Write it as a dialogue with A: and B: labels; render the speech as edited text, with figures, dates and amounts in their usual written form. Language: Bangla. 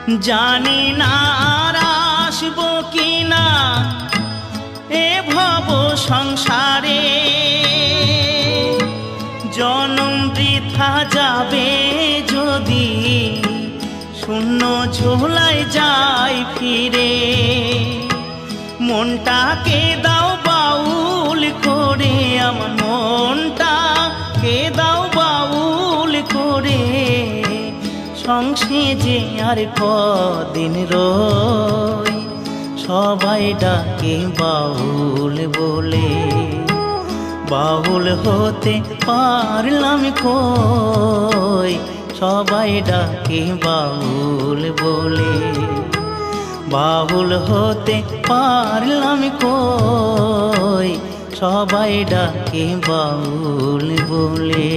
A: জানি না আর আসবো কিনা এ ভব সংসারে, জনম বৃথা যাবে যদি শূন্য ঝোলায় যাই ফিরে। মনটাকে দাও বাউল করে, আমার মনটাকে দাও বাউল করে, সংসে যে আর কদিন রই, সবাই ডাকে বাউল বলে। বাউল হতে পারলাম কই, সবাই ডাকে বাউল বলে। বাউল হতে পারলাম কই, সবাই ডাকে বাউল বলে।